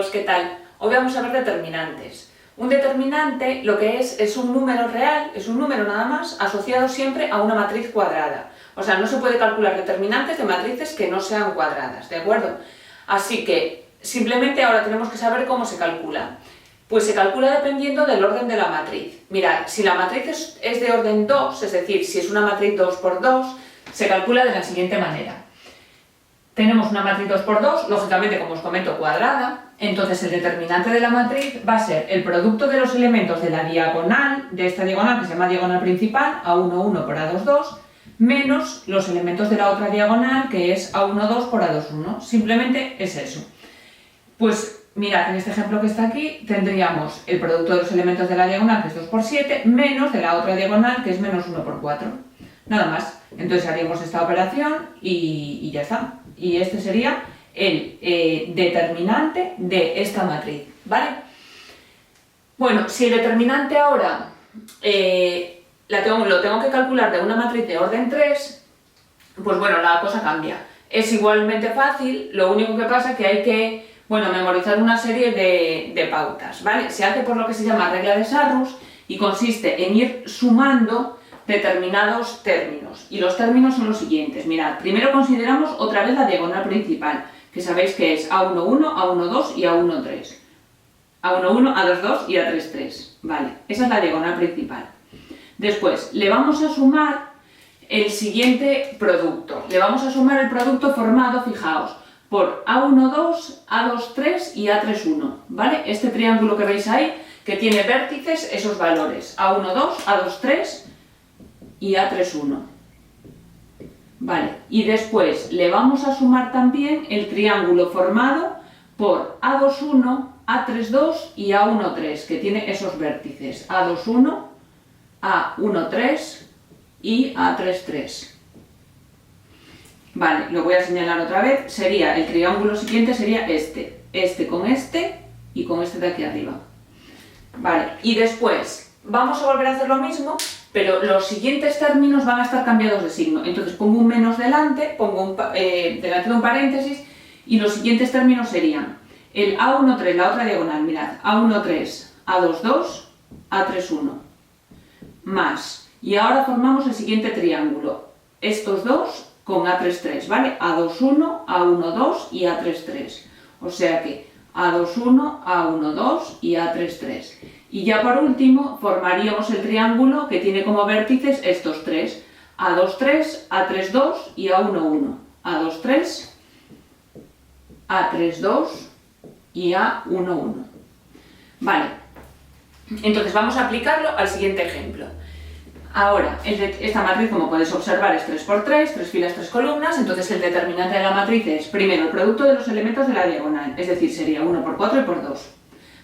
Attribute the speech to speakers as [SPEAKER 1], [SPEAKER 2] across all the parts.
[SPEAKER 1] chicos, ¿qué tal? Hoy vamos a ver determinantes. Un determinante lo que es un número real, es un número nada más, asociado siempre a una matriz cuadrada. O sea, no se puede calcular determinantes de matrices que no sean cuadradas, ¿de acuerdo? Así que, simplemente ahora tenemos que saber cómo se calcula. Pues se calcula dependiendo del orden de la matriz. Mirad, si la matriz es de orden 2, es decir, si es una matriz 2 por 2, se calcula de la siguiente manera. Tenemos una matriz 2 por 2, lógicamente, como os comento, cuadrada. Entonces el determinante de la matriz va a ser el producto de los elementos de la diagonal, de esta diagonal que se llama diagonal principal, A1, 1 por A2, 2, menos los elementos de la otra diagonal, que es A1, 2 por A2, 1. Simplemente es eso. Pues mirad, en este ejemplo que está aquí tendríamos el producto de los elementos de la diagonal, que es 2 por 7, menos de la otra diagonal, que es menos 1 por 4. Nada más. Entonces haríamos esta operación y ya está. Y este sería el determinante de esta matriz, ¿vale? Bueno, si el determinante ahora lo tengo que calcular de una matriz de orden 3, pues bueno, la cosa cambia. Es igualmente fácil, lo único que pasa es que hay que, bueno, memorizar una serie de pautas, ¿vale? Se hace por lo que se llama regla de Sarrus y consiste en ir sumando determinados términos, y los términos son los siguientes. Mirad, primero consideramos otra vez la diagonal principal, que sabéis que es A1, 1, A1, 2 y A1, 3. A1, 1, A2, 2 y A3, 3. Vale, esa es la diagonal principal. Después, le vamos a sumar el siguiente producto. Le vamos a sumar el producto formado, fijaos, por A1, 2, A2, 3 y A3, 1. ¿Vale? Este triángulo que veis ahí, que tiene vértices, esos valores. A1, 2, A2, 3 y A3, 1. Vale, y después le vamos a sumar también el triángulo formado por A2, 1, A3, 2 y A1, 3, que tiene esos vértices. A2, 1, A1, 3 y A3, 3. Vale, lo voy a señalar otra vez. Sería, el triángulo siguiente sería este con este y con este de aquí arriba. Vale, y después vamos a volver a hacer lo mismo, pero los siguientes términos van a estar cambiados de signo. Entonces pongo un menos delante, pongo delante de un paréntesis, y los siguientes términos serían el A1, 3, la otra diagonal, mirad, A1, 3, A2, 2, A3, 1, más, y ahora formamos el siguiente triángulo, estos dos con A3, 3, ¿vale? A2, 1, A1, 2 y A3, 3, o sea que A2, 1, A1, 2 y A3, 3. Y ya por último formaríamos el triángulo que tiene como vértices estos tres, A2, 3, A3, 2 y A1, 1. A2, 3, A3, 2 y A1, 1. Vale, entonces vamos a aplicarlo al siguiente ejemplo. Ahora, esta matriz, como podéis observar, es 3 por 3, 3 filas, 3 columnas, entonces el determinante de la matriz es primero el producto de los elementos de la diagonal, es decir, sería 1 por 4 y por 2,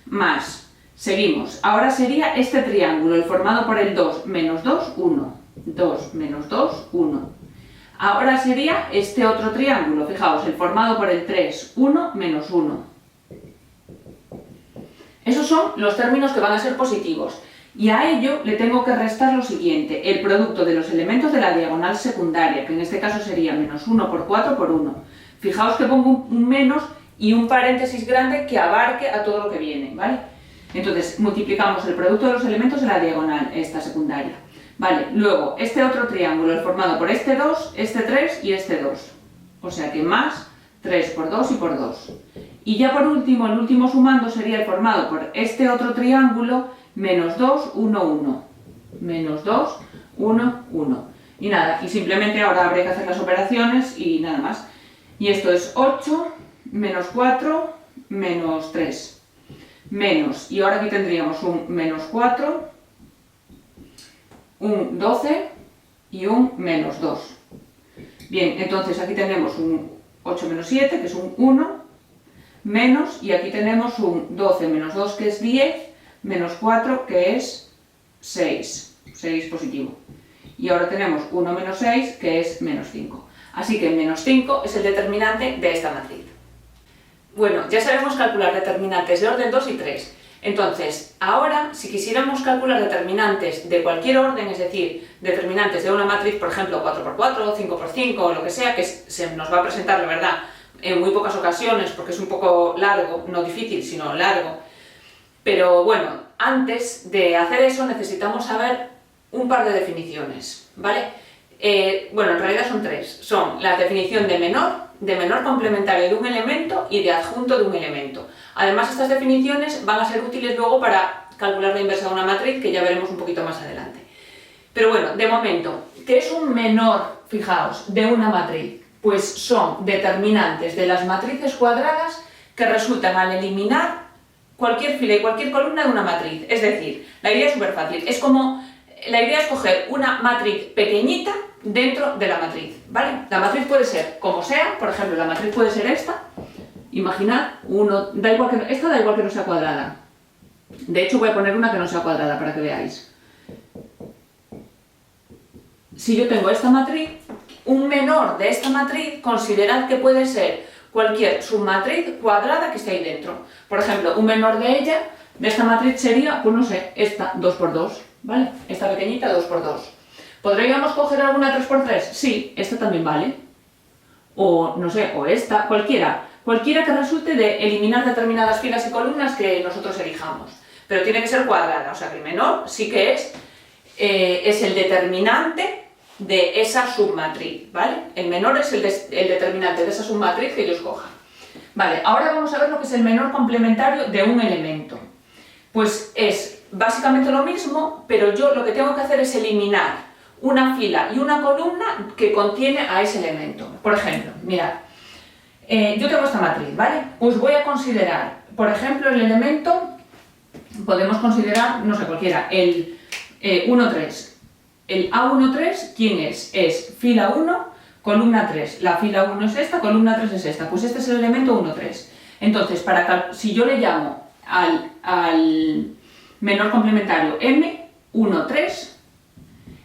[SPEAKER 1] más... Seguimos. Ahora sería este triángulo, el formado por el 2 menos 2, 1. 2 menos 2, 1. Ahora sería este otro triángulo, fijaos, el formado por el 3, 1 menos 1. Esos son los términos que van a ser positivos. Y a ello le tengo que restar lo siguiente, el producto de los elementos de la diagonal secundaria, que en este caso sería menos 1 por 4 por 1. Fijaos que pongo un menos y un paréntesis grande que abarque a todo lo que viene, ¿vale? Entonces, multiplicamos el producto de los elementos de la diagonal, esta secundaria. Vale, luego, este otro triángulo, el formado por este 2, este 3 y este 2. O sea que más 3 por 2 y por 2. Y ya por último, el último sumando sería el formado por este otro triángulo, menos 2, 1, 1. Menos 2, 1, 1. Y nada, y simplemente ahora habría que hacer las operaciones y nada más. Y esto es 8, menos 4, menos 3. Menos, y ahora aquí tendríamos un menos 4, un 12 y un menos 2. Bien, entonces aquí tenemos un 8 menos 7, que es un 1, menos, y aquí tenemos un 12 menos 2, que es 10, menos 4, que es 6, 6 positivo. Y ahora tenemos 1 menos 6, que es menos 5. Así que menos 5 es el determinante de esta matriz. Bueno, ya sabemos calcular determinantes de orden 2 y 3. Entonces, ahora, si quisiéramos calcular determinantes de cualquier orden, es decir, determinantes de una matriz, por ejemplo, 4 por 4, 5 por 5, o lo que sea, que se nos va a presentar, la verdad, en muy pocas ocasiones, porque es un poco largo, no difícil, sino largo. Pero bueno, antes de hacer eso necesitamos saber un par de definiciones, ¿vale? Bueno, en realidad son tres. Son la definición de menor complementario de un elemento y de adjunto de un elemento. Además, estas definiciones van a ser útiles luego para calcular la inversa de una matriz, que ya veremos un poquito más adelante. Pero bueno, de momento, ¿qué es un menor, fijaos, de una matriz? Pues son determinantes de las matrices cuadradas que resultan al eliminar cualquier fila y cualquier columna de una matriz. Es decir, la idea es súper fácil. Es como, la idea es coger una matriz pequeñita dentro de la matriz, ¿vale? La matriz puede ser como sea, por ejemplo, la matriz puede ser esta. Imaginad, esta da igual que no sea cuadrada. De hecho, voy a poner una que no sea cuadrada para que veáis. Si yo tengo esta matriz, un menor de esta matriz, considerad que puede ser cualquier submatriz cuadrada que esté ahí dentro. Por ejemplo, un menor de ella, de esta matriz sería, pues no sé, esta 2×2, ¿vale? Esta pequeñita 2×2. ¿Podríamos coger alguna 3×3? Sí, esta también vale. O, no sé, o esta, cualquiera que resulte de eliminar determinadas filas y columnas que nosotros elijamos. Pero tiene que ser cuadrada, o sea que el menor sí que es el determinante de esa submatriz, ¿vale? El menor es el determinante de esa submatriz que yo escoja. Vale, ahora vamos a ver lo que es el menor complementario de un elemento. Pues es básicamente lo mismo, pero yo lo que tengo que hacer es eliminar una fila y una columna que contiene a ese elemento. Por ejemplo, mirad, yo tengo esta matriz, ¿vale? Pues voy a considerar, por ejemplo, el elemento, podemos considerar, no sé, cualquiera, el 1,3. El A1,3, ¿quién es? Es fila 1, columna 3. La fila 1 es esta, columna 3 es esta. Pues este es el elemento 1,3. Entonces, si yo le llamo al menor complementario M1,3,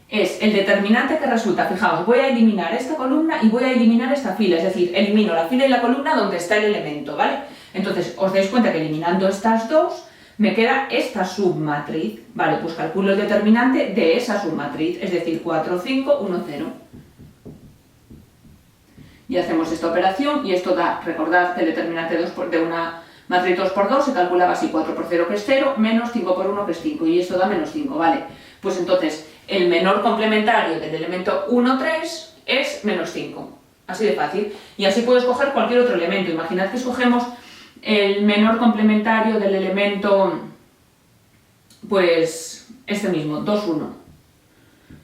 [SPEAKER 1] es el determinante que resulta, fijaos, voy a eliminar esta columna y voy a eliminar esta fila, es decir, elimino la fila y la columna donde está el elemento, ¿vale? Entonces, os dais cuenta que eliminando estas dos, me queda esta submatriz, ¿vale? Pues calculo el determinante de esa submatriz, es decir, 4, 5, 1, 0. Y hacemos esta operación y esto da, recordad que el determinante de una matriz 2×2 se calculaba así, 4×0 que es 0, menos 5×1 que es 5, y esto da menos 5, ¿vale? Pues entonces, el menor complementario del elemento 1,3 es menos 5, así de fácil. Y así puedo escoger cualquier otro elemento. Imaginad que escogemos el menor complementario del elemento, pues este mismo, 2,1.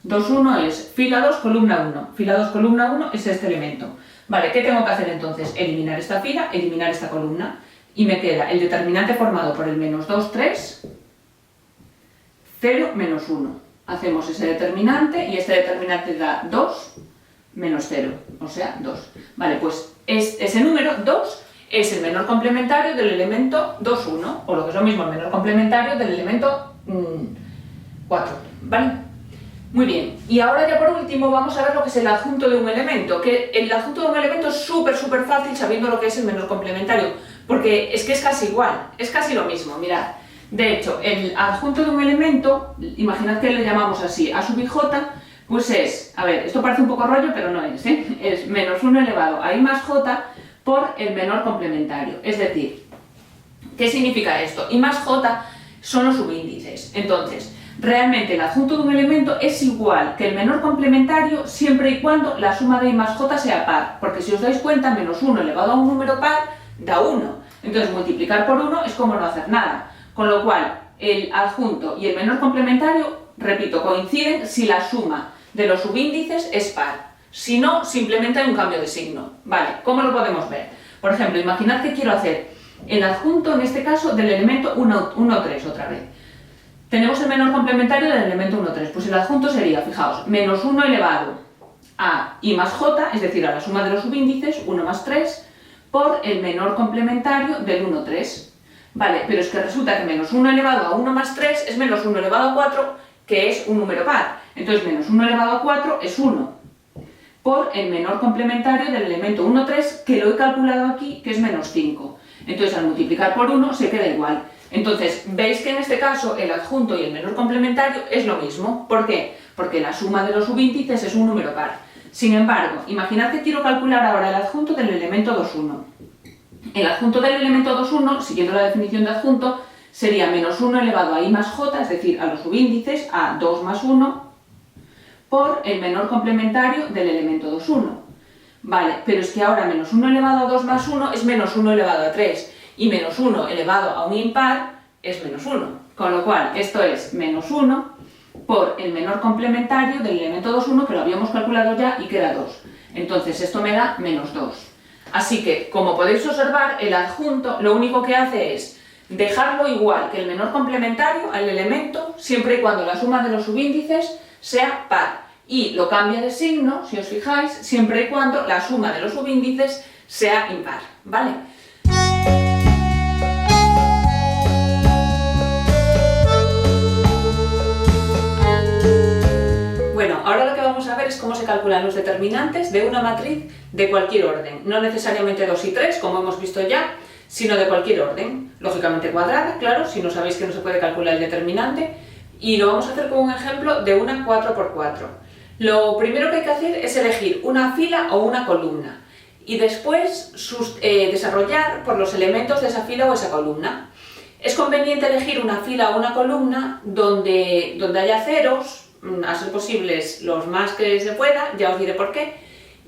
[SPEAKER 1] 2,1 es fila 2, columna 1. Fila 2, columna 1 es este elemento. Vale, ¿qué tengo que hacer entonces? Eliminar esta fila, eliminar esta columna. Y me queda el determinante formado por el menos 2, 3, 0, menos 1. Hacemos ese determinante y este determinante da 2 menos 0, o sea, 2. Vale, pues ese número, 2, es el menor complementario del elemento 2,1, o lo que es lo mismo, el menor complementario del elemento 4, ¿vale? Muy bien, y ahora ya por último vamos a ver lo que es el adjunto de un elemento, que el adjunto de un elemento es súper fácil sabiendo lo que es el menor complementario, porque es que es casi igual, es casi lo mismo, mirad. De hecho, el adjunto de un elemento, imaginad que le llamamos así, a sub i j, pues es, a ver, esto parece un poco rollo, pero no es, ¿eh? Es menos 1 elevado a i más j por el menor complementario. Es decir, ¿qué significa esto? I más j son los subíndices. Entonces, realmente el adjunto de un elemento es igual que el menor complementario siempre y cuando la suma de i más j sea par. Porque si os dais cuenta, menos 1 elevado a un número par da 1. Entonces, multiplicar por 1 es como no hacer nada. Con lo cual, el adjunto y el menor complementario, repito, coinciden si la suma de los subíndices es par. Si no, simplemente hay un cambio de signo. Vale, ¿cómo lo podemos ver? Por ejemplo, imaginad que quiero hacer el adjunto, en este caso, del elemento 1,3 otra vez. Tenemos el menor complementario del elemento 1,3. Pues el adjunto sería, fijaos, menos 1 elevado a i más j, es decir, a la suma de los subíndices, 1 más 3, por el menor complementario del 1,3. Vale, pero es que resulta que menos 1 elevado a 1 más 3 es menos 1 elevado a 4, que es un número par. Entonces, menos 1 elevado a 4 es 1, por el menor complementario del elemento 1,3, que lo he calculado aquí, que es menos 5. Entonces, al multiplicar por 1 se queda igual. Entonces, veis que en este caso el adjunto y el menor complementario es lo mismo. ¿Por qué? Porque la suma de los subíndices es un número par. Sin embargo, imaginad que quiero calcular ahora el adjunto del elemento 2,1. El adjunto del elemento 2,1, siguiendo la definición de adjunto, sería menos 1 elevado a i más j, es decir, a los subíndices, a 2 más 1, por el menor complementario del elemento 2,1. Vale, pero es que ahora menos 1 elevado a 2 más 1 es menos 1 elevado a 3, y menos 1 elevado a un impar es menos 1. Con lo cual, esto es menos 1 por el menor complementario del elemento 2,1, que lo habíamos calculado ya y que era 2. Entonces, esto me da menos 2. Así que, como podéis observar, el adjunto lo único que hace es dejarlo igual que el menor complementario al elemento, siempre y cuando la suma de los subíndices sea par. Y lo cambia de signo, si os fijáis, siempre y cuando la suma de los subíndices sea impar, ¿vale? Bueno, ahora lo que vamos a ver es cómo se calculan los determinantes de una matriz de cualquier orden, no necesariamente 2 y 3, como hemos visto ya, sino de cualquier orden, lógicamente cuadrada, claro, si no sabéis que no se puede calcular el determinante, y lo vamos a hacer con un ejemplo de una 4×4. Lo primero que hay que hacer es elegir una fila o una columna, y después desarrollar por los elementos de esa fila o esa columna. Es conveniente elegir una fila o una columna donde haya ceros, a ser posibles los más que se pueda, ya os diré por qué,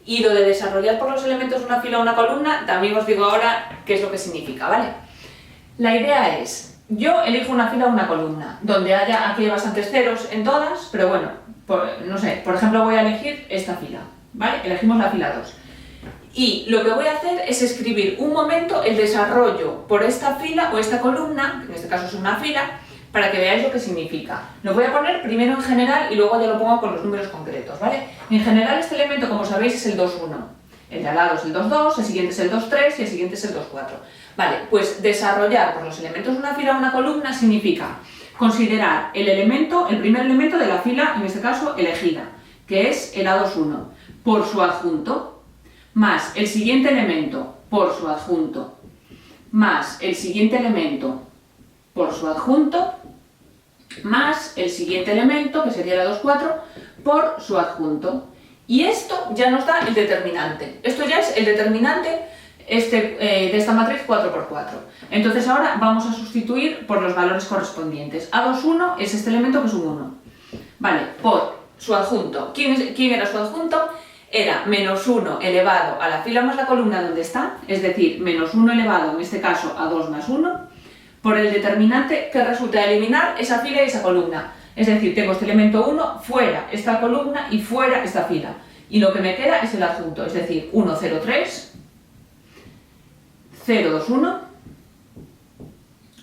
[SPEAKER 1] y lo de desarrollar por los elementos de una fila o una columna, también os digo ahora qué es lo que significa, ¿vale? La idea es, yo elijo una fila o una columna, donde haya, aquí hay bastantes ceros en todas, pero bueno, no sé, por ejemplo voy a elegir esta fila, ¿vale? Elegimos la fila 2. Y lo que voy a hacer es escribir un momento el desarrollo por esta fila o esta columna, que en este caso es una fila, para que veáis lo que significa. Lo voy a poner primero en general y luego ya lo pongo con los números concretos, ¿vale? En general este elemento, como sabéis, es el 2,1. El de al lado es el 2,2, el siguiente es el 2,3 y el siguiente es el 2,4. Vale, pues desarrollar por los elementos de una fila o una columna significa considerar el primer elemento de la fila, en este caso elegida, que es el A21, por su adjunto, más el siguiente elemento por su adjunto, más el siguiente elemento por su adjunto, más el siguiente elemento, que sería la 2,4, por su adjunto. Y esto ya nos da el determinante. Esto ya es el determinante de esta matriz 4×4. Entonces ahora vamos a sustituir por los valores correspondientes. A21 es este elemento que es un 1. Vale, por su adjunto. ¿Quién era su adjunto? Era menos 1 elevado a la fila más la columna donde está, es decir, menos 1 elevado, en este caso, a 2 más 1, por el determinante que resulta de eliminar esa fila y esa columna. Es decir, tengo este elemento 1 fuera esta columna y fuera esta fila. Y lo que me queda es el adjunto, es decir, 1, 0, 3, 0, 2, 1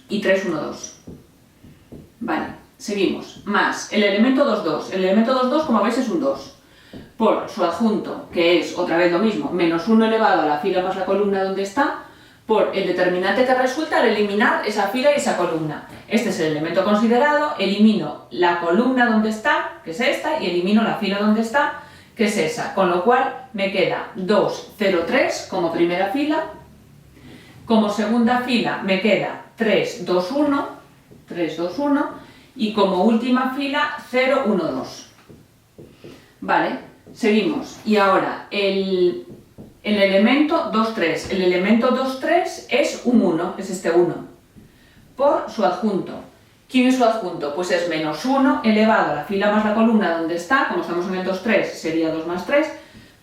[SPEAKER 1] y 3, 1, 2. Vale, seguimos. Más el elemento 2, 2. El elemento 2, 2, como veis, es un 2. Por su adjunto, que es otra vez lo mismo, menos 1 elevado a la fila más la columna donde está, por el determinante que resulta al eliminar esa fila y esa columna. Este es el elemento considerado, elimino la columna donde está, que es esta, y elimino la fila donde está, que es esa, con lo cual me queda 2, 0, 3 como primera fila, como segunda fila me queda 3, 2, 1, 3, 2, 1, y como última fila 0, 1, 2. Vale, seguimos, y ahora el elemento 2, 3. El elemento 2, 3 es un 1, es este 1, por su adjunto. ¿Quién es su adjunto? Pues es menos 1 elevado a la fila más la columna donde está, como estamos en el 2, 3, sería 2 más 3,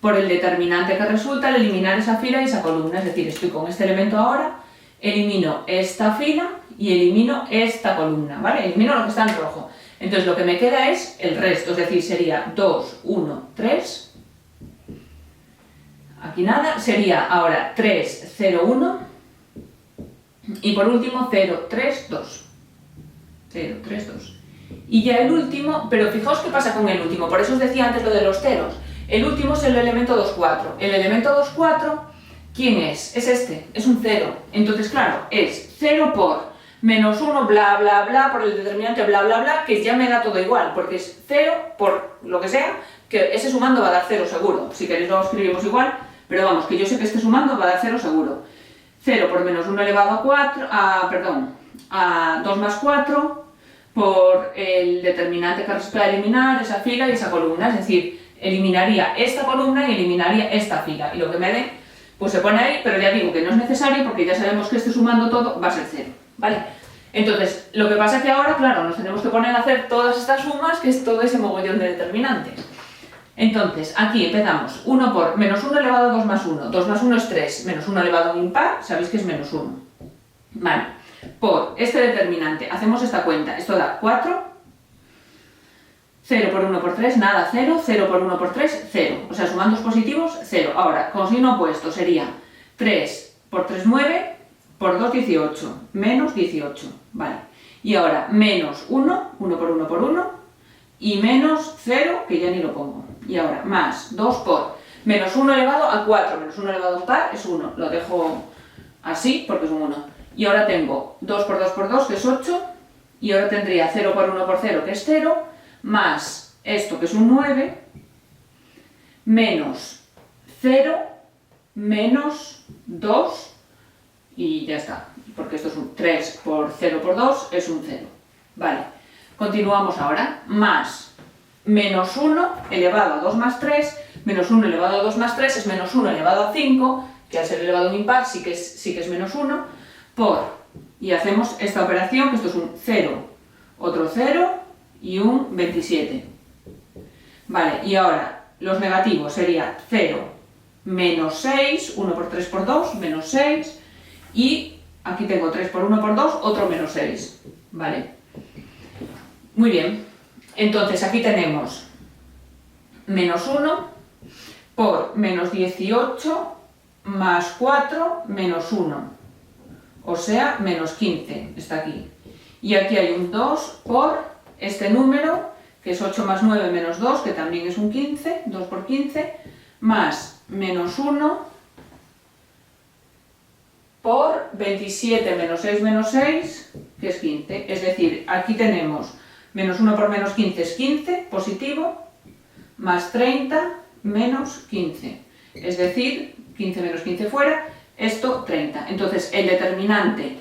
[SPEAKER 1] por el determinante que resulta al eliminar esa fila y esa columna. Es decir, estoy con este elemento ahora, elimino esta fila y elimino esta columna, ¿vale? Elimino lo que está en rojo. Entonces lo que me queda es el resto, es decir, sería 2, 1, 3... Aquí nada, sería ahora 3, 0, 1 y por último 0, 3, 2. 0, 3, 2. Y ya el último, pero fijaos qué pasa con el último, por eso os decía antes lo de los ceros. El último es el elemento 2, 4. El elemento 2, 4, ¿quién es? Es este, es un 0. Entonces, claro, es 0 por menos 1, bla, bla, bla, por el determinante bla, bla, bla, que ya me da todo igual, porque es 0 por lo que sea, que ese sumando va a dar 0 seguro. Si queréis lo escribimos igual. Pero vamos, que yo sé que este sumando va a dar 0 seguro. 0 por menos 1 elevado a 4, a 2 más 4, por el determinante que resulta de eliminar esa fila y esa columna. Es decir, eliminaría esta columna y eliminaría esta fila. Y lo que me dé, pues se pone ahí, pero ya digo que no es necesario porque ya sabemos que sumando todo va a ser 0, ¿vale? Entonces, lo que pasa es que ahora, claro, nos tenemos que poner a hacer todas estas sumas, que es todo ese mogollón de determinantes. Entonces, aquí empezamos, 1 por menos 1 elevado a 2 más 1. 2 más 1 es 3, menos 1 elevado a un impar, sabéis que es menos 1. Vale, por este determinante, hacemos esta cuenta, esto da 4, 0 por 1 por 3, nada, 0, 0 por 1 por 3, 0. O sea, sumandos positivos, 0. Ahora, con signo opuesto sería 3 por 3, 9, por 2, 18, menos 18, vale. Y ahora, menos 1, 1 por 1 por 1, y menos 0, que ya ni lo pongo. Y ahora, más 2 por menos 1 elevado a 4, menos 1 elevado a un par es 1. Lo dejo así porque es un 1. Y ahora tengo 2 por 2 por 2, que es 8, y ahora tendría 0 por 1 por 0, que es 0, más esto, que es un 9, menos 0, menos 2, y ya está, porque esto es un 3 por 0 por 2, es un 0. Vale, continuamos ahora, más menos 1 elevado a 2 más 3, menos 1 elevado a 2 más 3 es menos 1 elevado a 5, que al ser elevado a un impar sí que es menos 1, por, y hacemos esta operación, que esto es un 0, otro 0 y un 27. Vale, y ahora los negativos sería 0, menos 6, 1 por 3 por 2, menos 6, y aquí tengo 3 por 1 por 2, otro menos 6. Vale, muy bien. Entonces aquí tenemos menos 1 por menos 18 más 4 menos 1, o sea, menos 15, está aquí. Y aquí hay un 2 por este número, que es 8 más 9 menos 2, que también es un 15, 2 por 15, más menos 1 por 27 menos 6 menos 6, que es 15. Es decir, aquí tenemos menos 1 por menos 15 es 15, positivo, más 30 menos 15. Es decir, 15 menos 15 fuera, esto 30. Entonces, el determinante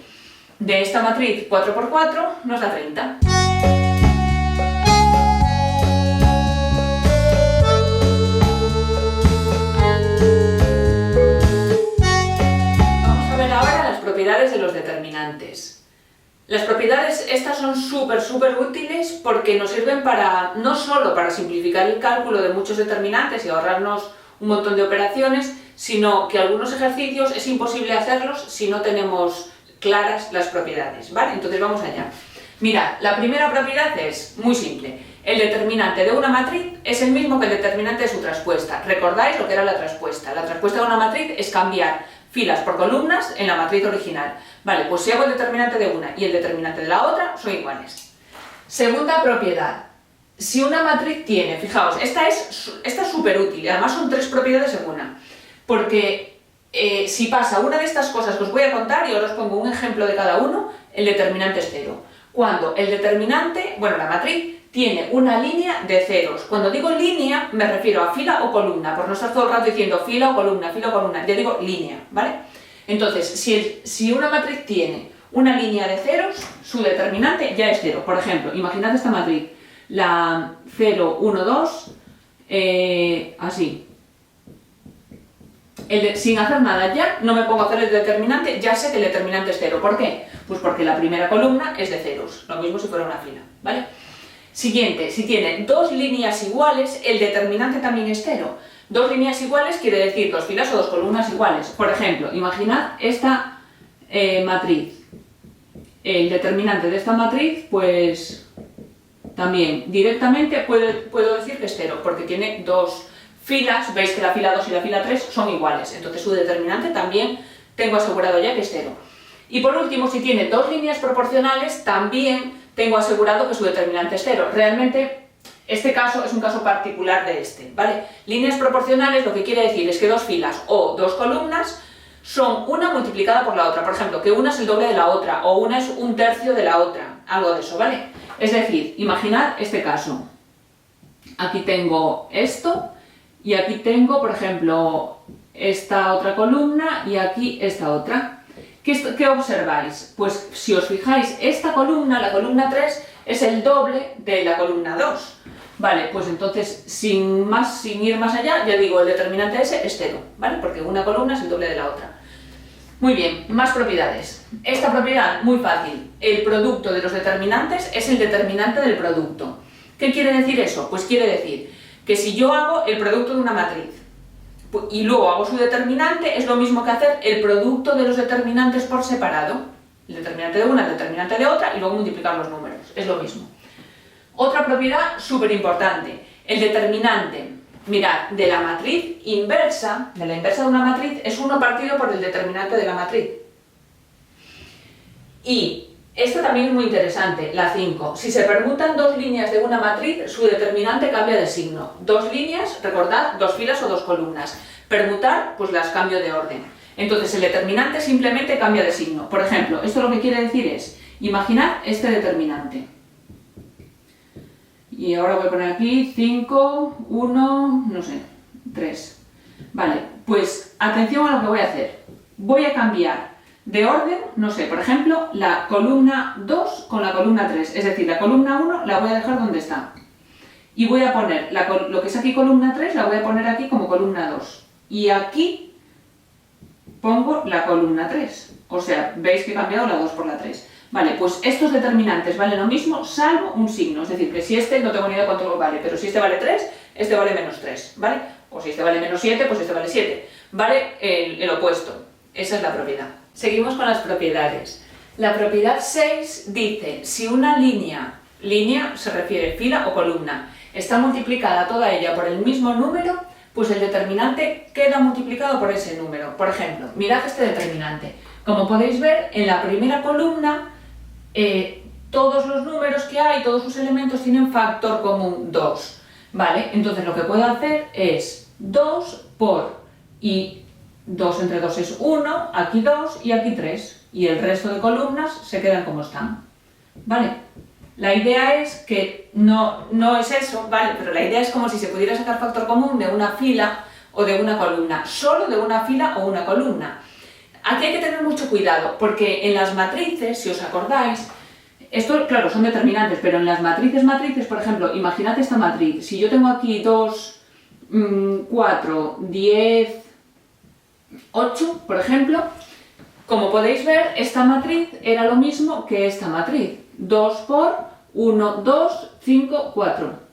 [SPEAKER 1] de esta matriz 4 por 4 nos da 30. Vamos a ver ahora las propiedades de los determinantes. Las propiedades estas son súper útiles porque nos sirven para, no solo para simplificar el cálculo de muchos determinantes y ahorrarnos un montón de operaciones, sino que algunos ejercicios es imposible hacerlos si no tenemos claras las propiedades, ¿vale? Entonces vamos allá. Mirad, la primera propiedad es muy simple. El determinante de una matriz es el mismo que el determinante de su traspuesta. ¿Recordáis lo que era la traspuesta? La traspuesta de una matriz es cambiar filas por columnas en la matriz original. Vale, pues si hago el determinante de una y el determinante de la otra, son iguales. Segunda propiedad. Si una matriz tiene, fijaos, esta es súper útil, además son 3 propiedades en una. Porque si pasa una de estas cosas que os voy a contar, y ahora os pongo un ejemplo de cada uno, el determinante es 0. Cuando el determinante, bueno, la matriz, tiene una línea de ceros. Cuando digo línea, me refiero a fila o columna, por no estar todo el rato diciendo fila o columna, ya digo línea, ¿vale? Entonces, si una matriz tiene una línea de ceros, su determinante ya es 0. Por ejemplo, imaginad esta matriz, la 0, 1, 2, así. Sin hacer nada ya, no me pongo a hacer el determinante, ya sé que el determinante es 0. ¿Por qué? Pues porque la primera columna es de ceros, lo mismo si fuera una fila, ¿vale? Siguiente, si tiene 2 líneas iguales, el determinante también es 0. 2 líneas iguales quiere decir 2 filas o 2 columnas iguales. Por ejemplo, imaginad esta matriz. El determinante de esta matriz, pues también directamente puedo decir que es 0, porque tiene 2 filas. Veis que la fila 2 y la fila 3 son iguales, entonces su determinante también tengo asegurado ya que es 0. Y por último, si tiene 2 líneas proporcionales, también tengo asegurado que su determinante es 0. Realmente, este caso es un caso particular de este, ¿vale? Líneas proporcionales lo que quiere decir es que 2 filas o 2 columnas son una multiplicada por la otra. Por ejemplo, que una es el doble de la otra, o una es 1/3 de la otra, algo de eso, ¿vale? Es decir, imaginad este caso. Aquí tengo esto, y aquí tengo, por ejemplo, esta otra columna, y aquí esta otra. ¿Qué observáis? Pues si os fijáis, esta columna, la columna 3, es el doble de la columna 2. Vale, pues entonces, sin ir más allá, ya digo, el determinante S es 0, ¿vale? Porque una columna es el doble de la otra. Muy bien, más propiedades. Esta propiedad, muy fácil. El producto de los determinantes es el determinante del producto. ¿Qué quiere decir eso? Pues quiere decir que si yo hago el producto de una matriz y luego hago su determinante, es lo mismo que hacer el producto de los determinantes por separado. El determinante de una, el determinante de otra y luego multiplicar los números. Es lo mismo. Otra propiedad súper importante. El determinante, mirad, de la matriz inversa, de la inversa de una matriz, es 1 partido por el determinante de la matriz. Y esto también es muy interesante, la 5. Si se permutan dos líneas de una matriz, su determinante cambia de signo. Dos líneas, recordad, dos filas o dos columnas. Permutar, pues las cambio de orden. Entonces el determinante simplemente cambia de signo. Por ejemplo, esto lo que quiere decir es, imaginad este determinante. Y ahora voy a poner aquí 5, 1, no sé, 3. Vale, pues atención a lo que voy a hacer. Voy a cambiar de orden, no sé, por ejemplo, la columna 2 con la columna 3. Es decir, la columna 1 la voy a dejar donde está. Y voy a poner lo que es aquí columna 3, la voy a poner aquí como columna 2. Y aquí pongo la columna 3. O sea, veis que he cambiado la 2 por la 3. Vale, pues estos determinantes valen lo mismo, salvo un signo. Es decir, que si este no tengo ni idea cuánto vale, pero si este vale 3, este vale menos 3, ¿vale? O si este vale menos 7, pues este vale 7. Vale el opuesto. Esa es la propiedad. Seguimos con las propiedades. La propiedad 6 dice, si una línea se refiere fila o columna, está multiplicada toda ella por el mismo número, pues el determinante queda multiplicado por ese número. Por ejemplo, mirad este determinante. Como podéis ver, en la primera columna, todos los números que hay, todos sus elementos tienen factor común 2. ¿Vale? Entonces lo que puedo hacer es 2 por, y 2 entre 2 es 1, aquí 2 y aquí 3. Y el resto de columnas se quedan como están. ¿Vale? La idea es que no es eso, ¿vale? Pero la idea es como si se pudiera sacar factor común de una fila o de una columna. Solo de una fila o una columna. Aquí hay que tener mucho cuidado, porque en las matrices, si os acordáis, esto, claro, son determinantes, pero en las matrices, por ejemplo, imaginad esta matriz. Si yo tengo aquí 2, 4, 10, 8, por ejemplo, como podéis ver, esta matriz era lo mismo que esta matriz. 2 por 1, 2, 5, 4.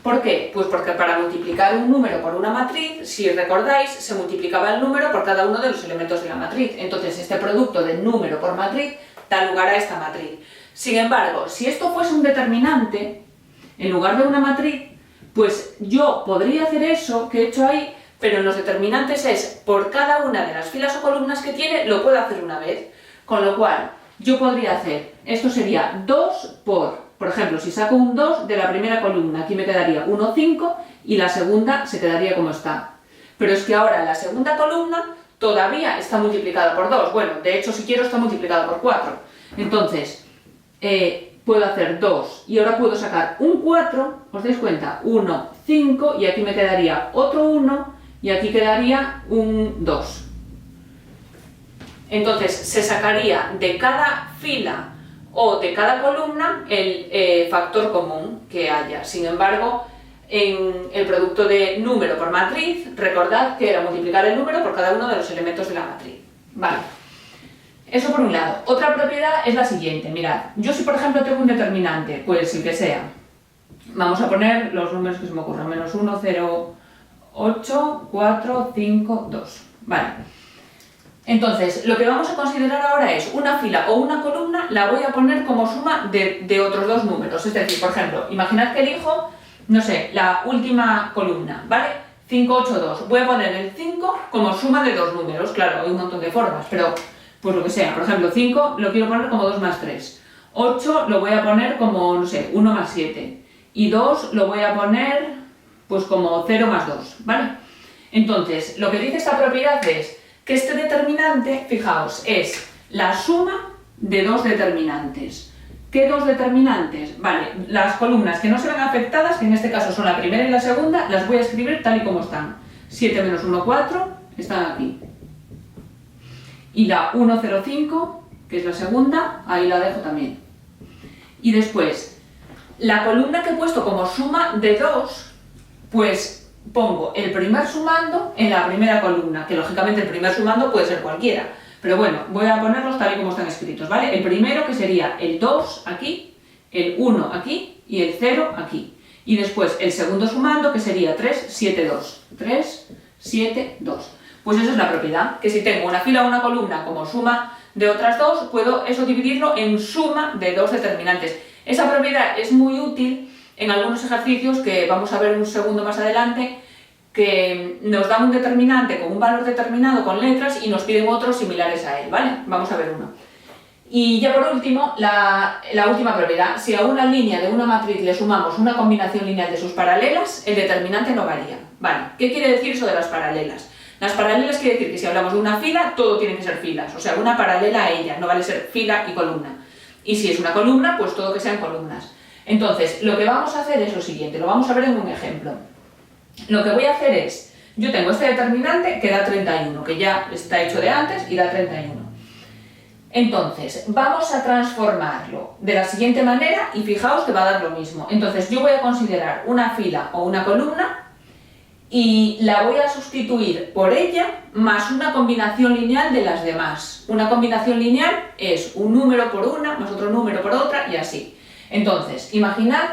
[SPEAKER 1] ¿Por qué? Pues porque para multiplicar un número por una matriz, si recordáis, se multiplicaba el número por cada uno de los elementos de la matriz. Entonces, este producto de número por matriz da lugar a esta matriz. Sin embargo, si esto fuese un determinante, en lugar de una matriz, pues yo podría hacer eso que he hecho ahí, pero en los determinantes es por cada una de las filas o columnas que tiene, lo puedo hacer una vez. Con lo cual, yo podría hacer, esto sería 2 por ejemplo, si saco un 2 de la primera columna, aquí me quedaría 1, 5 y la segunda se quedaría como está. Pero es que ahora la segunda columna todavía está multiplicada por 2. Bueno, de hecho, si quiero, está multiplicada por 4. Entonces, puedo hacer 2 y ahora puedo sacar un 4, ¿os dais cuenta? 1, 5 y aquí me quedaría otro 1 y aquí quedaría un 2. Entonces, se sacaría de cada fila o de cada columna el factor común que haya. Sin embargo, en el producto de número por matriz, recordad que era multiplicar el número por cada uno de los elementos de la matriz. Vale. Eso por un lado. Otra propiedad es la siguiente. Mirad, yo si por ejemplo tengo un determinante, pues el que sea. Vamos a poner los números que se me ocurran. Menos 1, 0, 8, 4, 5, 2. Vale. Entonces, lo que vamos a considerar ahora es una fila o una columna, la voy a poner como suma de otros dos números. Es decir, por ejemplo, imaginad que elijo, no sé, la última columna, ¿vale? 5, 8, 2. Voy a poner el 5 como suma de dos números. Claro, hay un montón de formas, pero pues lo que sea. Por ejemplo, 5 lo quiero poner como 2 más 3. 8 lo voy a poner como, no sé, 1 más 7. Y 2 lo voy a poner pues como 0 más 2, ¿vale? Entonces, lo que dice esta propiedad es que este determinante, fijaos, es la suma de dos determinantes. ¿Qué dos determinantes? Vale, las columnas que no se ven afectadas, que en este caso son la primera y la segunda, las voy a escribir tal y como están. 7 menos 1, 4, están aquí. Y la 1, 0, 5, que es la segunda, ahí la dejo también. Y después, La columna que he puesto como suma de 2, pues pongo el primer sumando en la primera columna, que lógicamente el primer sumando puede ser cualquiera. Pero bueno, voy a ponerlos tal y como están escritos, ¿vale? El primero, que sería el 2 aquí, el 1 aquí y el 0 aquí. Y después el segundo sumando, que sería 3, 7, 2. 3, 7, 2. Pues esa es la propiedad, que si tengo una fila o una columna como suma de otras dos, puedo eso dividirlo en suma de dos determinantes. Esa propiedad es muy útil en algunos ejercicios que vamos a ver un segundo más adelante, que nos dan un determinante con un valor determinado con letras y nos piden otros similares a él, ¿vale? Vamos a ver uno. Y ya por último, la última propiedad. Si a una línea de una matriz le sumamos una combinación lineal de sus paralelas, el determinante no varía. Vale, ¿qué quiere decir eso de las paralelas? Las paralelas quiere decir que si hablamos de una fila, todo tiene que ser filas, o sea, una paralela a ella, no vale ser fila y columna. Y si es una columna, pues todo que sean columnas. Entonces, lo que vamos a hacer es lo siguiente, lo vamos a ver en un ejemplo. Lo que voy a hacer es, yo tengo este determinante que da 31, que ya está hecho de antes y da 31. Entonces, vamos a transformarlo de la siguiente manera y fijaos que va a dar lo mismo. Entonces, yo voy a considerar una fila o una columna y la voy a sustituir por ella más una combinación lineal de las demás. Una combinación lineal es un número por una más otro número por otra y así. Entonces, imaginad,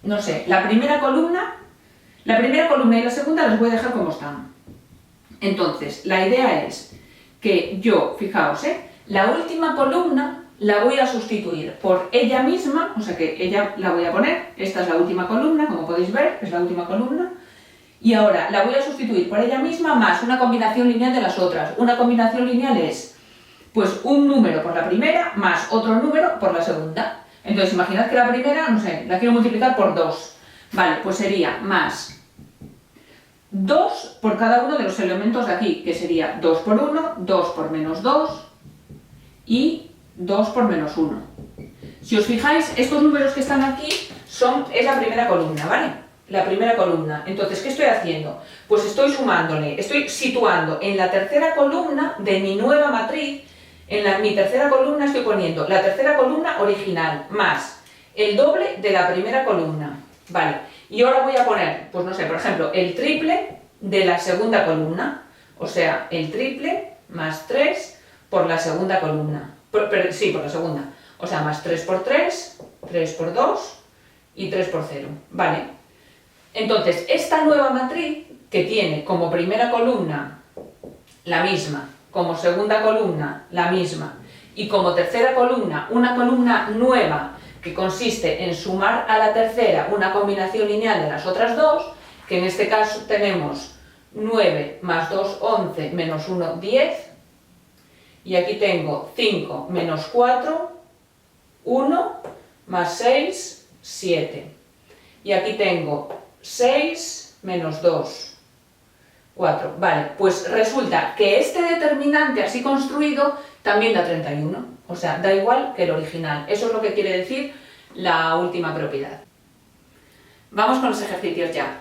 [SPEAKER 1] no sé, la primera columna y la segunda las voy a dejar como están. Entonces, la idea es que yo, fijaos, la última columna la voy a sustituir por ella misma, o sea que ella la voy a poner, esta es la última columna, como podéis ver, es la última columna, y ahora la voy a sustituir por ella misma más una combinación lineal de las otras. Una combinación lineal es, pues, un número por la primera más otro número por la segunda. Entonces, imaginad que la primera, no sé, la quiero multiplicar por 2. Vale, pues sería más 2 por cada uno de los elementos de aquí, que sería 2 por 1, 2 por menos 2 y 2 por menos 1. Si os fijáis, estos números que están aquí es la primera columna, ¿vale? La primera columna. Entonces, ¿qué estoy haciendo? Pues estoy sumándole, estoy situando en la tercera columna de mi nueva matriz, mi tercera columna estoy poniendo la tercera columna original más el doble de la primera columna, ¿vale? Y ahora voy a poner, pues no sé, por ejemplo, el triple de la segunda columna, o sea, el triple más 3 por la segunda columna, por la segunda, o sea, más 3 por 3, 3 por 2 y 3 por 0, ¿vale? Entonces, esta nueva matriz, que tiene como primera columna la misma, como segunda columna la misma, y como tercera columna una columna nueva, que consiste en sumar a la tercera una combinación lineal de las otras dos, que en este caso tenemos 9 más 2, 11, menos 1, 10, y aquí tengo 5 menos 4, 1, más 6, 7, y aquí tengo 6 menos 2, 4. Vale, pues resulta que este determinante así construido también da 31, o sea, da igual que el original. Eso es lo que quiere decir la última propiedad. Vamos con los ejercicios ya.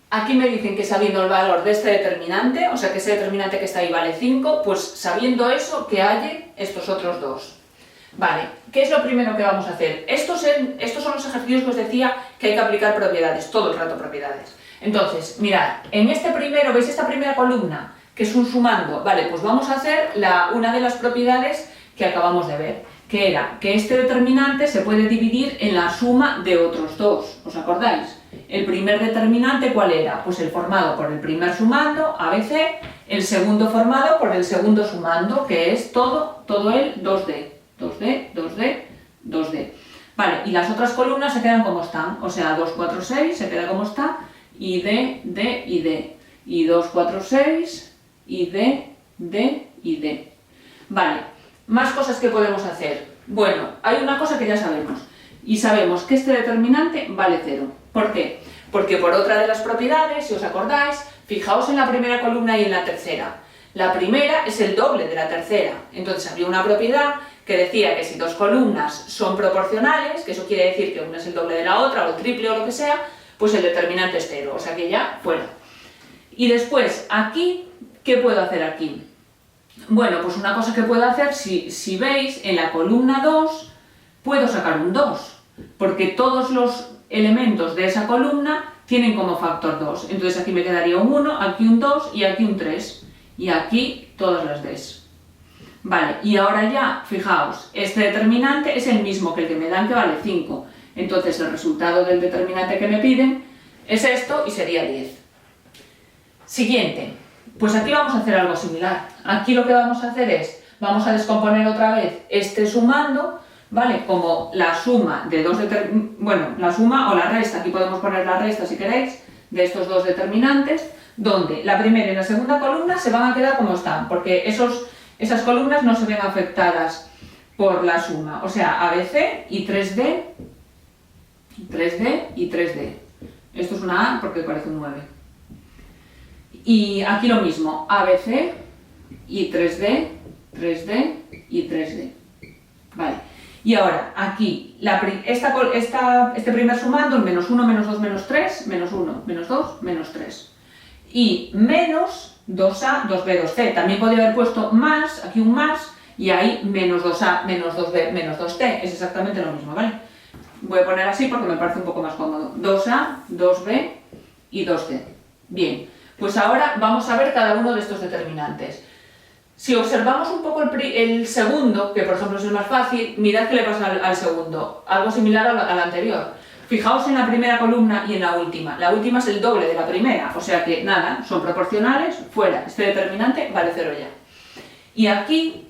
[SPEAKER 1] Aquí me dicen que sabiendo el valor de este determinante, o sea que ese determinante que está ahí vale 5, pues sabiendo eso, que halle estos otros dos. Vale, ¿qué es lo primero que vamos a hacer? Estos son los ejercicios que os decía que hay que aplicar propiedades, todo el rato propiedades. Entonces, mirad, en este primero, ¿veis esta primera columna? Que es un sumando. Vale, pues vamos a hacer una de las propiedades que acabamos de ver, que era que este determinante se puede dividir en la suma de otros dos. ¿Os acordáis? El primer determinante, ¿cuál era? Pues el formado por el primer sumando, ABC, el segundo formado por el segundo sumando, que es todo el 2D. 2D, 2D, 2D. Vale, y las otras columnas se quedan como están, o sea, 2, 4, 6 se queda como está, y D, D y D. Y 2, 4, 6, y D, D y D. Vale, más cosas que podemos hacer. Bueno, hay una cosa que ya sabemos, y sabemos que este determinante vale 0. ¿Por qué? Porque por otra de las propiedades, si os acordáis, fijaos en la primera columna y en la tercera. La primera es el doble de la tercera, entonces había una propiedad que decía que si dos columnas son proporcionales, que eso quiere decir que una es el doble de la otra o el triple o lo que sea, pues el determinante es 0, o sea que ya fuera. Y después, aquí, ¿qué puedo hacer aquí? Bueno, pues una cosa que puedo hacer, si veis, en la columna 2 puedo sacar un 2. porque todos los elementos de esa columna tienen como factor 2. Entonces aquí me quedaría un 1, aquí un 2 y aquí un 3. Y aquí todas las Ds. Vale, y ahora ya, fijaos, este determinante es el mismo que el que me dan, que vale 5. Entonces el resultado del determinante que me piden es esto y sería 10. Siguiente, pues aquí vamos a hacer algo similar. Aquí lo que vamos a hacer es, vamos a descomponer otra vez este sumando, ¿vale? Como la suma de dos la suma o la resta, aquí podemos poner la resta si queréis, de estos dos determinantes, donde la primera y la segunda columna se van a quedar como están, porque esas columnas no se ven afectadas por la suma. O sea, ABC y 3D, 3D y 3D. Esto es una A porque parece un 9. Y aquí lo mismo, ABC y 3D, 3D y 3D. Vale. Y ahora, aquí, este primer sumando, el menos 1, menos 2, menos 3, menos 1, menos 2, menos 3. Y menos 2A, 2B, 2C. También podría haber puesto más, aquí un más, y ahí menos 2A, menos 2B, menos 2C. Es exactamente lo mismo, ¿vale? Voy a poner así porque me parece un poco más cómodo. 2A, 2B y 2C. Bien, pues ahora vamos a ver cada uno de estos determinantes. Si observamos un poco el segundo, que por ejemplo es el más fácil, mirad qué le pasa al segundo. Algo similar al anterior. Fijaos en la primera columna y en la última. La última es el doble de la primera, o sea que nada, son proporcionales, fuera. Este determinante vale 0 ya. Y aquí,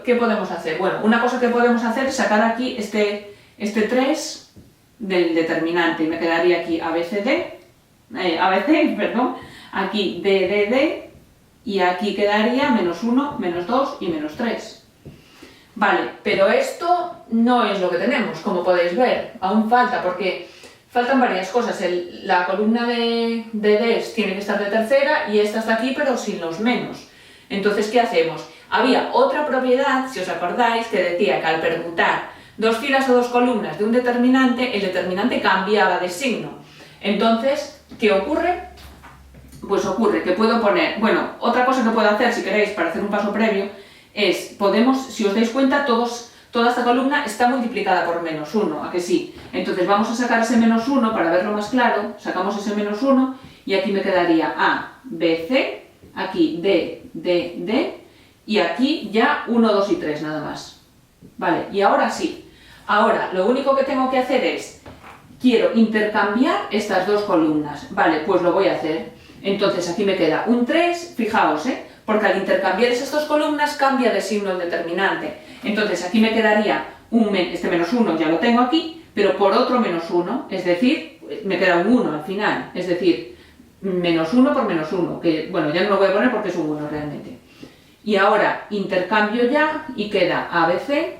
[SPEAKER 1] ¿qué podemos hacer? Bueno, una cosa que podemos hacer es sacar aquí este 3 del determinante. Me quedaría aquí ABC, aquí DDD, y aquí quedaría menos 1, menos 2 y menos 3. Vale, pero esto no es lo que tenemos, como podéis ver, aún falta, porque faltan varias cosas. La columna de Ds tiene que estar de tercera y esta está aquí, pero sin los menos. Entonces, ¿qué hacemos? Había otra propiedad, si os acordáis, que decía que al permutar dos filas o dos columnas de un determinante, el determinante cambiaba de signo. Entonces, ¿qué ocurre? Pues ocurre que puedo poner, bueno, otra cosa que puedo hacer, si queréis, para hacer un paso previo, es, si os dais cuenta, toda esta columna está multiplicada por menos 1, ¿a que sí? Entonces vamos a sacar ese menos 1 para verlo más claro, sacamos ese menos 1 y aquí me quedaría A, B, C, aquí D, D, D y aquí ya 1, 2 y 3 nada más. Vale, y ahora sí, ahora lo único que tengo que hacer es, quiero intercambiar estas dos columnas, vale, pues lo voy a hacer. Entonces aquí me queda un 3, fijaos, porque al intercambiar esas dos columnas cambia de signo el determinante. Entonces aquí me quedaría este menos 1, ya lo tengo aquí, pero por otro menos 1, es decir, me queda un 1 al final, es decir, menos 1 por menos 1, que bueno, ya no lo voy a poner porque es un 1 realmente. Y ahora intercambio ya y queda ABC,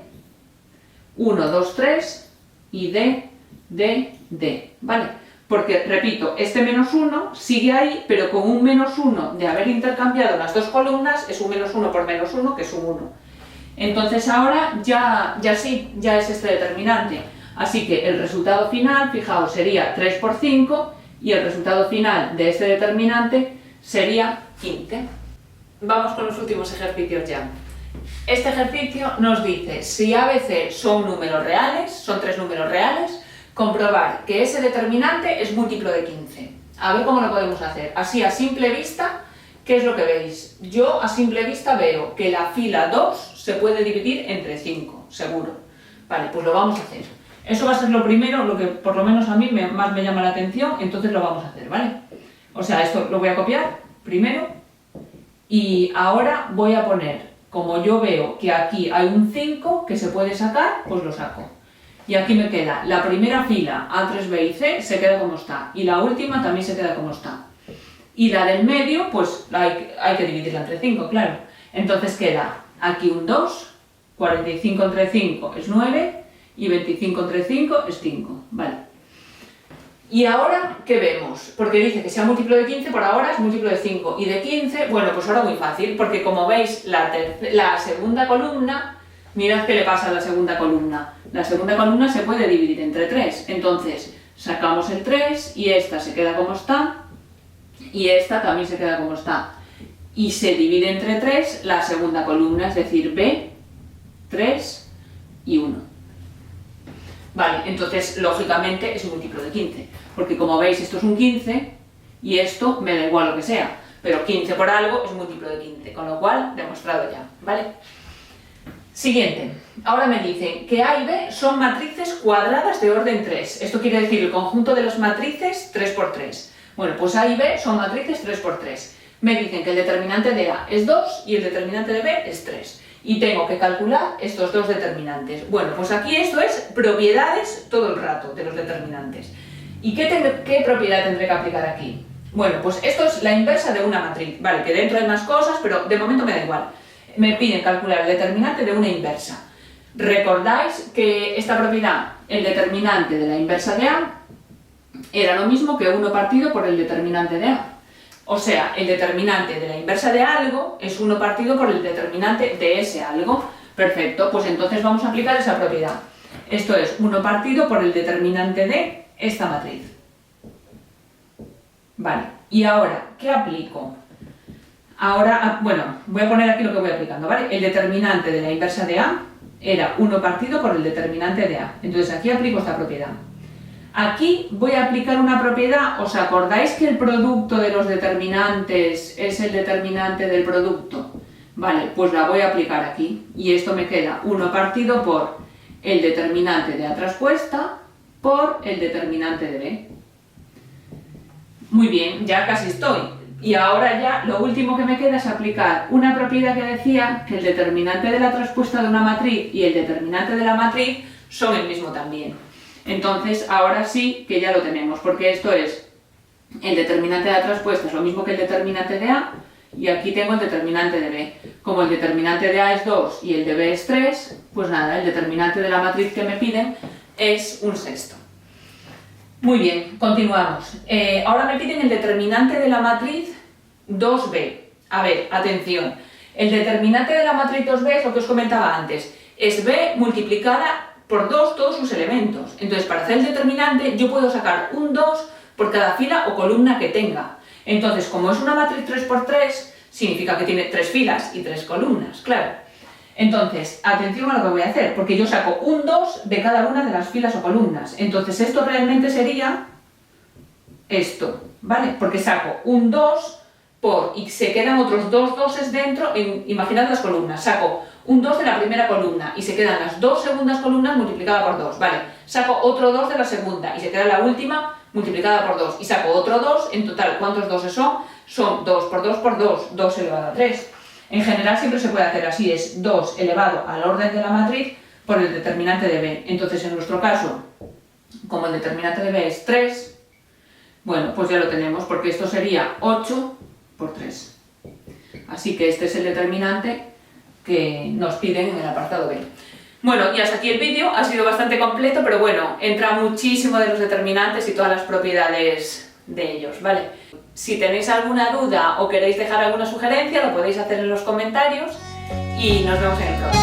[SPEAKER 1] 1, 2, 3 y D, D, D, ¿vale? Porque, repito, este menos 1 sigue ahí, pero con un menos 1 de haber intercambiado las dos columnas, es un menos 1 por menos 1, que es un 1. Entonces ahora ya es este determinante. Así que el resultado final, fijaos, sería 3 por 5 y el resultado final de este determinante sería 15. Vamos con los últimos ejercicios ya. Este ejercicio nos dice, si A, B, C son números reales, son tres números reales, comprobar que ese determinante es múltiplo de 15. A ver cómo lo podemos hacer. Así, a simple vista, ¿qué es lo que veis? Yo a simple vista veo que la fila 2 se puede dividir entre 5, seguro. Vale, pues lo vamos a hacer. Eso va a ser lo primero, lo que por lo menos a mí más me llama la atención, entonces lo vamos a hacer, ¿vale? O sea, esto lo voy a copiar primero y ahora voy a poner, como yo veo que aquí hay un 5 que se puede sacar, pues lo saco. Y aquí me queda la primera fila, A, 3, B y C, se queda como está. Y la última también se queda como está. Y la del medio, pues hay que dividirla entre 5, claro. Entonces queda aquí un 2, 45 entre 5 es 9 y 25 entre 5 es 5. Vale. Y ahora, ¿qué vemos? Porque dice que sea múltiplo de 15, por ahora es múltiplo de 5. Y de 15, bueno, pues ahora muy fácil, porque como veis, la segunda columna, mirad qué le pasa a la segunda columna. La segunda columna se puede dividir entre 3. Entonces, sacamos el 3 y esta se queda como está. Y esta también se queda como está. Y se divide entre 3 la segunda columna, es decir, B, 3 y 1. Vale, entonces lógicamente es un múltiplo de 15, porque como veis esto es un 15 y esto me da igual lo que sea, pero 15 por algo es un múltiplo de 15, con lo cual demostrado ya, ¿vale? Siguiente, ahora me dicen que A y B son matrices cuadradas de orden 3, esto quiere decir el conjunto de las matrices 3 por 3. Bueno, pues A y B son matrices 3 por 3. Me dicen que el determinante de A es 2 y el determinante de B es 3. Y tengo que calcular estos dos determinantes. Bueno, pues aquí esto es propiedades todo el rato de los determinantes. ¿Y qué propiedad tendré que aplicar aquí? Bueno, pues esto es la inversa de una matriz. Vale, que dentro hay más cosas, pero de momento me da igual. Me piden calcular el determinante de una inversa. ¿Recordáis que esta propiedad, el determinante de la inversa de A, era lo mismo que 1 partido por el determinante de A? O sea, el determinante de la inversa de algo es 1 partido por el determinante de ese algo. Perfecto, pues entonces vamos a aplicar esa propiedad. Esto es 1 partido por el determinante de esta matriz. Vale, y ahora, ¿qué aplico? Ahora, bueno, voy a poner aquí lo que voy aplicando, ¿vale? El determinante de la inversa de A era 1 partido por el determinante de A. Entonces aquí aplico esta propiedad. Aquí voy a aplicar una propiedad, ¿os acordáis que el producto de los determinantes es el determinante del producto? Vale, pues la voy a aplicar aquí y esto me queda 1 partido por el determinante de A traspuesta por el determinante de B. Muy bien, ya casi estoy. Y ahora ya lo último que me queda es aplicar una propiedad que decía que el determinante de la traspuesta de una matriz y el determinante de la matriz son el mismo también. Entonces, ahora sí que ya lo tenemos, porque esto es el determinante de la traspuesta, es lo mismo que el determinante de A, y aquí tengo el determinante de B. Como el determinante de A es 2 y el de B es 3, pues nada, el determinante de la matriz que me piden es un sexto. Muy bien, continuamos. Ahora me piden el determinante de la matriz 2B. A ver, atención, el determinante de la matriz 2B es lo que os comentaba antes, es B multiplicada por 2 todos sus elementos. Entonces, para hacer el determinante, yo puedo sacar un 2 por cada fila o columna que tenga. Entonces, como es una matriz 3 por 3, significa que tiene 3 filas y 3 columnas, claro. Entonces, atención a lo que voy a hacer, porque yo saco un 2 de cada una de las filas o columnas. Entonces, esto realmente sería esto, ¿vale? Porque saco un 2 y se quedan otros dos doses dentro, imaginad las columnas, saco un 2 de la primera columna y se quedan las dos segundas columnas multiplicada por 2, ¿vale? Saco otro 2 de la segunda y se queda la última multiplicada por 2 y saco otro 2, en total, ¿cuántos doses son? Son 2 por 2 por 2, 2 elevado a 3. En general siempre se puede hacer así, es 2 elevado al orden de la matriz por el determinante de B. Entonces, en nuestro caso, como el determinante de B es 3, bueno, pues ya lo tenemos, porque esto sería 8 por 3. Así que este es el determinante que nos piden en el apartado B. Bueno, y hasta aquí el vídeo, ha sido bastante completo, pero bueno, entra muchísimo de los determinantes y todas las propiedades de ellos, ¿vale? Si tenéis alguna duda o queréis dejar alguna sugerencia, lo podéis hacer en los comentarios y nos vemos en el próximo.